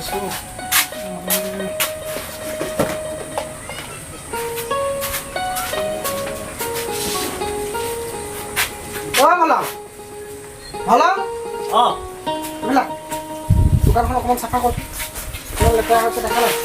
আছো ভালো ভালো দোকানখন অকণমান চাফা কৰ লেতেৰা হৈছে দেখা নাই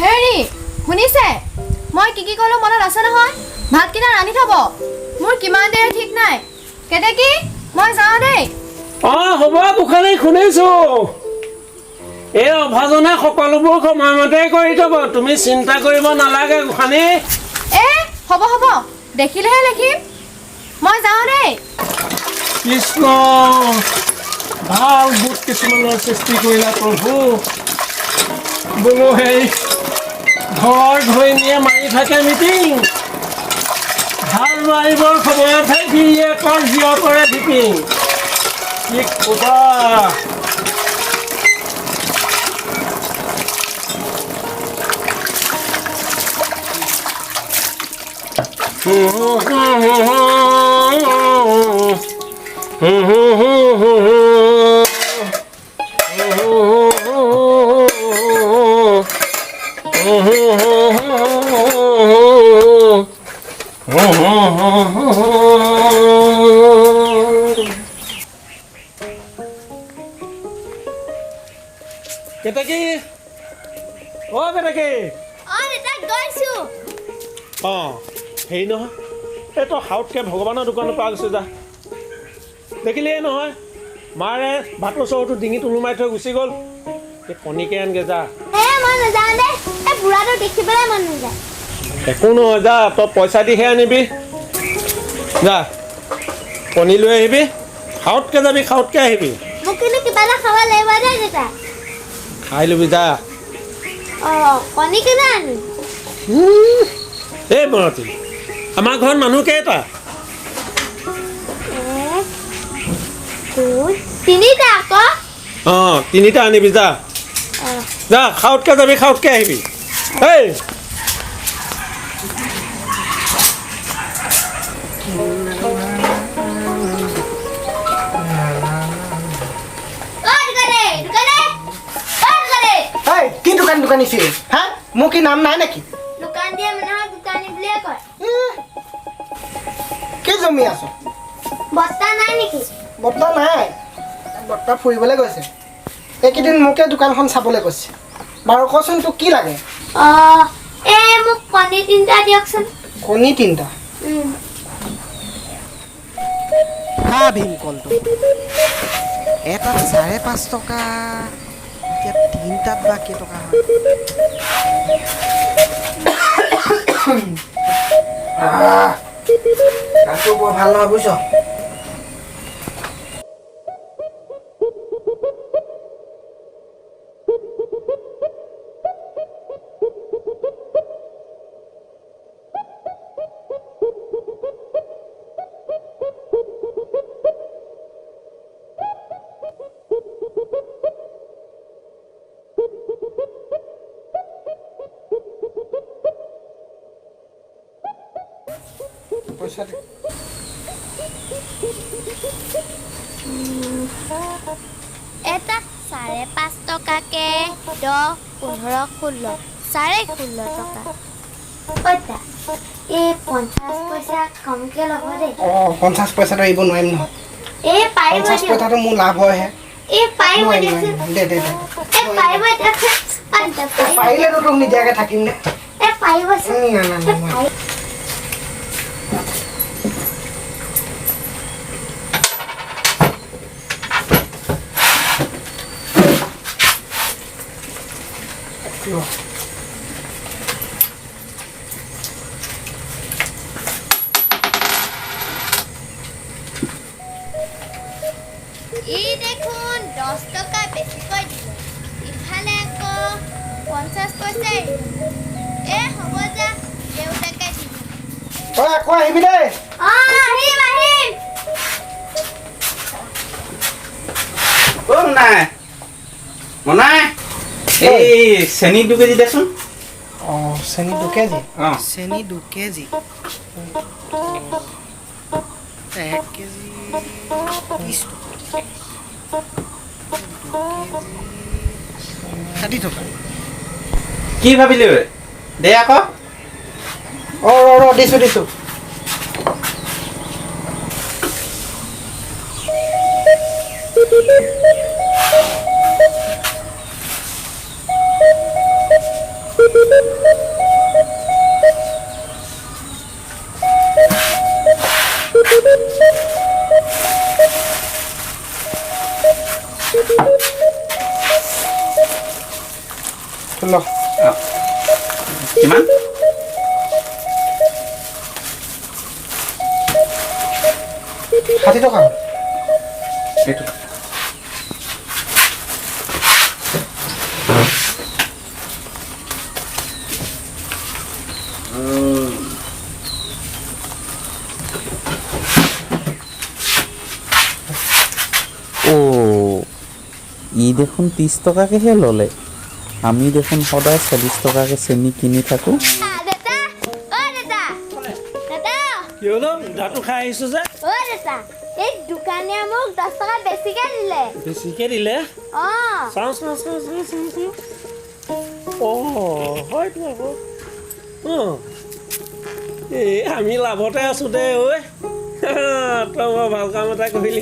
হেৰি শুনিছে মই কি ক'লো মনত আছে নহয় ভাতকেইটা ৰান্ধি থব মোৰ কিমান দেৰি ঠিক নাই কেতেকী মই যাওঁ দেই হ'ব গোসাঁনী শুনিছো এই অভাজনে সকলোবোৰ সময়মতে কৰি থব তুমি চিন্তা কৰিব নালাগে গোসাঁনী হ'ব হ'ব দেখিলেহে লিখিম মই যাওঁ দেই কৃষ্ণ ভাল বুট কিছুমানৰ সৃষ্টি কৰিলা প্ৰভু বোলো সেই ঘৰ ঘৈণীয়ে মাৰি থাকে মিটিং ভাল মাৰিবৰ সময়তহে গিৰিয়েকৰ জীয় কৰে ধিপিং কি ক'বা কেতেকী কেতেকী হেৰি নহয় এইটো হাউতকৈ ভগৱানৰ দোকানৰ পৰা গৈছে যা দেখিলেই নহয় মাৰে ভাতৰ চৰুটো ডিঙিত ওলোমাই থৈ গুচি গ'ল এই কণীকে আনগে যা একো নহয় যা তই পইচা দিহে আনিবি যা কণী লৈ আহিবি খাওঁতকৈ যাবি খাওঁতকৈ আহিবি খাই ল'বি যা এই বৰতী আমাৰ ঘৰত মানুহ কেইটা তিনিটা আনিবি যা যা খাওঁতকৈ যাবি খাওঁতকৈ আহিবি এই কি দোকান দিছে হা মোৰ কি নাম নাই নেকি কি জমি আছো বস্তা নাই নেকি বৰ্তা নাই বৰ্তা ফুৰিবলৈ গৈছে এইকেইদিন মোকে দোকানখন চাবলৈ কৈছে বাৰু কচোন তোক কি লাগে মোক কণী তিনিটা দিয়কচোন কণী তিনিটা হা ভীমকলটো এটাত 5.5 টকা এতিয়া তিনিটাত বা কেইটকা হয় গাটো বৰ ভাল নহয় বুজিছ পইচা এটা 5.5 টকাকে 10, 15, 16 16.5 টকা এই 50 পইচা কমকে ল'ব দেই 50 পইচাটো এৰিব নোৱাৰিম নহয় এই পাৰিব 50 দিয়ক পইচাটো মোৰ লাভ হয়হে এই পাৰিব নোৱাৰি, দিয়কচোন নোৱাৰি। দে এই পাৰিব দিয়কচোন পাৰিলেতো তোক নিদিয়াকৈ থাকিম নে এই পাৰিবচোন না না না নোৱাৰি। ৰ। ই দেখোন 10 টকা বেছিকৈ দিলে ইফালে আকৌ 50 পইচা হ'ব যা দেউতাকে দিব তই আকৌ আহিবি দেই আহিম আহিম নাই মনাই এই চেনি 2 কেজি দেচোন অঁ চেনি 2 কেজি অঁ চেনি 2 কেজি 1 কেজি 30 টকা 60 টকা কি ভাবিলি ঐ দে আকৌ অঁ ৰ দিছোঁ ল কিমান 60 টকা এইটো ই দেখোন 30 টকাকেহে ল'লে আমি দেখোন সদায় 40 টকাকে চেনি কিনি থাকোঁ দেতা অ দেতা দেতা কি হ'লো দাঁতটো খাই আহিছোঁ যে অ দেতা এই দোকানীয়ে মোক 10 টকা বেছিকৈ দিলে বেছিকৈ দিলে অঁ চাওঁ অঁ হয়তো আকৌ অঁ এই আমি লাভতে আছোঁ দে ঐ তই বৰ ভাল কাম এটা কৰিলি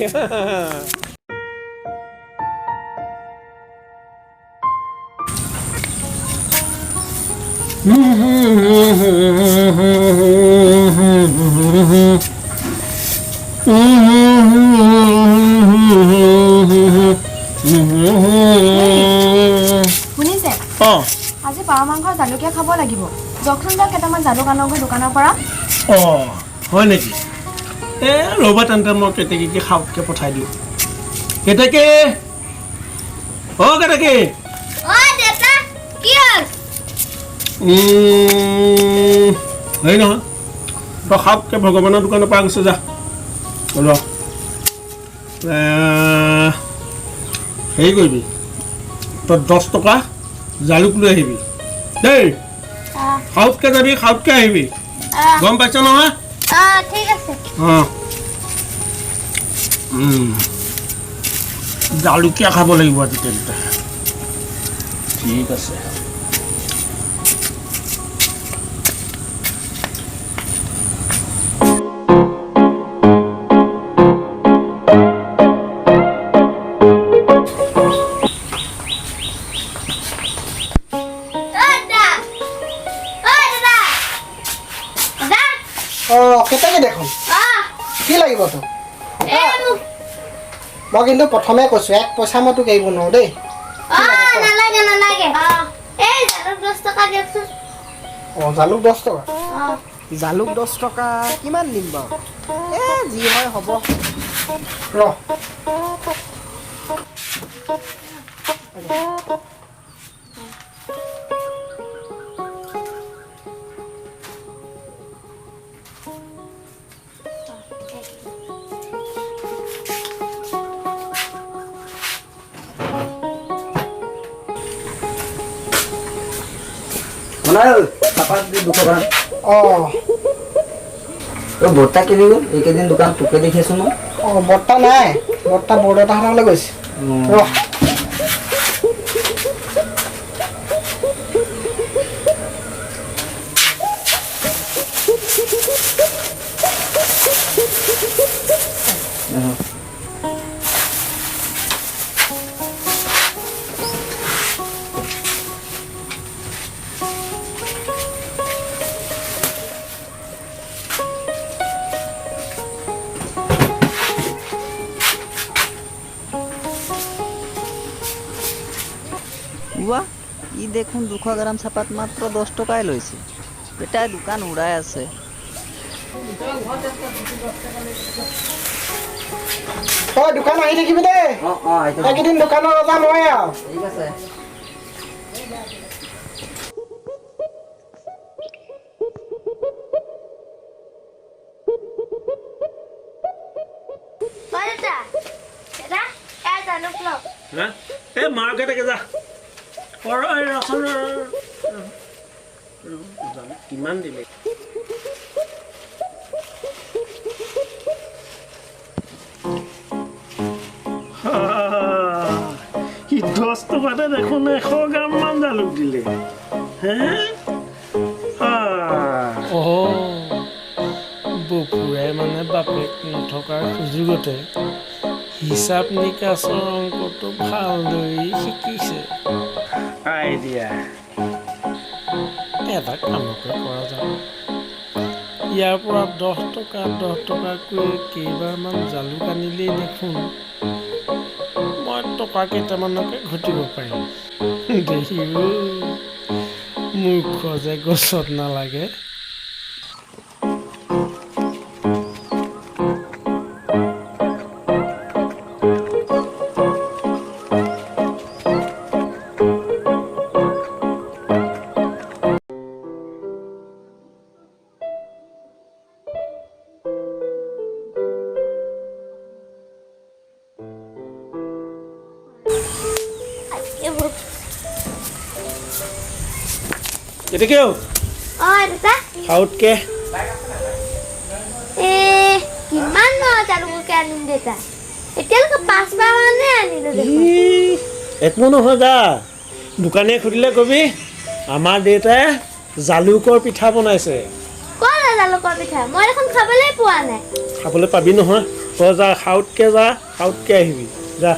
শুনিছে অঁ আজি পাৰ মাংসৰ জালুকীয়া খাব লাগিব যখন যাওক কেইটামান জালুক আনগৈ দোকানৰ পৰা অঁ হয় নেকি এই ৰ'বা তেন্তে মই কেতেকীকে খাওঁকৈ পঠাই দিওঁ কেতেকী অঁ কেতেকী অ দেতা কি হ'ল হেৰি নহয় তই খাওঁকৈ ভগৱানৰ দোকানৰ পৰা গৈছে যা ৰ হেৰি কৰিবি তই 10 টকা জালুক লৈ আহিবি দেই খাওঁতকৈ যাবি খাওঁতকৈ আহিবি গম পাইছ নহয় ঠিক আছে অঁ জালুকীয়া খাব লাগিব আজি তেন্তে ঠিক আছে অঁ কেতেকী দেখোন কি লাগিব তোক মই কিন্তু প্ৰথমে কৈছোঁ 1 পইচা মই তোক এৰিব নোৱাৰোঁ দেই নালাগে নালাগে এই জালুক 10 টকা দিয়কচোন অঁ জালুক 10 টকা অঁ জালুক 10 টকা কিমান দিম বাৰু যি হয় হ'ব ৰ চাপাত 2 টকা অঁ তই বৰ্তা কিনি গ'ল এইকেইদিন দোকান তোকে দেখিছোঁ মই অঁ বৰ্তা নাই বৰ্তা বৰদেউতাহঁতলৈ গৈছে ৰ লোৱা ই দেখোন 200 গ্ৰাম চাপাত মাত্ৰ 10 টকাই লৈছে বেটাই দোকান উৰাই আছে তই দোকান আহি থাকিবি দেই এইকেইদিন দোকানৰ ৰজা মই আৰু ঠিক আছে দাদা দাদা এই জালুক ল হা এই মাৰ্কেটকে যা ৰচোন কিমান দিলে সি 10 টকাতে দেখোন 100 গ্ৰাম মান জালুক দিলে হে বপুৰাই মানে বাপেক নথকাৰ সুযোগতে হিচাপ নিকাচৰ অংকটো ভালদৰে শিকিছে আইডিয়া এটা কামকে কৰা যাব ইয়াৰ পৰা 10 টকাকৈ কেইবাৰমান জালুক আনিলেই দেখোন মই টকা কেইটামানকে ঘটিব পাৰিম দেখিব মূৰ্খ যে গছত নালাগে এটা কেউ দাদা সাউতকে কিমান জালুককে আনিম দেউতা এতিয়ালৈকে 5বাৰ মানে আনিলো দেখোন একো নহয় যা দোকানে সুধিলে কবি আমাৰ দেউতাই জালুকৰ পিঠা বনাইছে ক'ত জালুকৰ পিঠা মই দেখোন খাবলৈ পোৱা নাই খাবলৈ পাবি নহয় তই যা সাউতকে আহিবি যা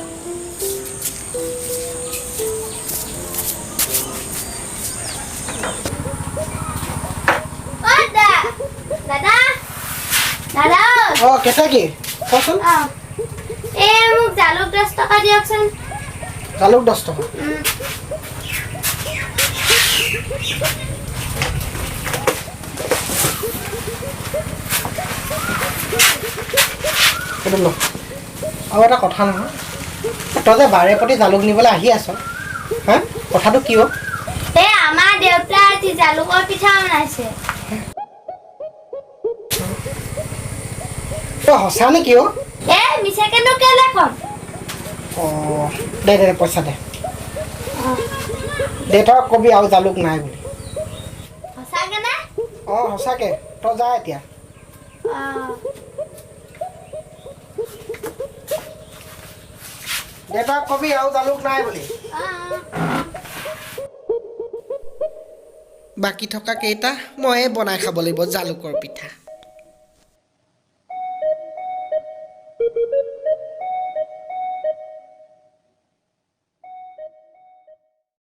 দাদা দাদা কেঁচা কি কচোন মোক জালুক 10 টকা দিয়কচোন জালুক 10 টকা আৰু এটা কথা নহয় তই যে বাৰে প্ৰতি জালুক নিবলৈ আহি আছ হা কথাটো কি হ'ল আমাৰ দেউতাই আজি জালুকৰ পিঠা বনাইছে তই সঁচা নেকি মিছাকেনো কেলে কম দে পইচা দে দেউতাক কবি আৰু জালুক নাই বুলি সঁচাকে নে সঁচাকে তই যা এতিয়া দেউতাক কবি আৰু জালুক নাই বুলি বাকী থকা কেইটা ময়ে বনাই খাব লাগিব জালুকৰ পিঠা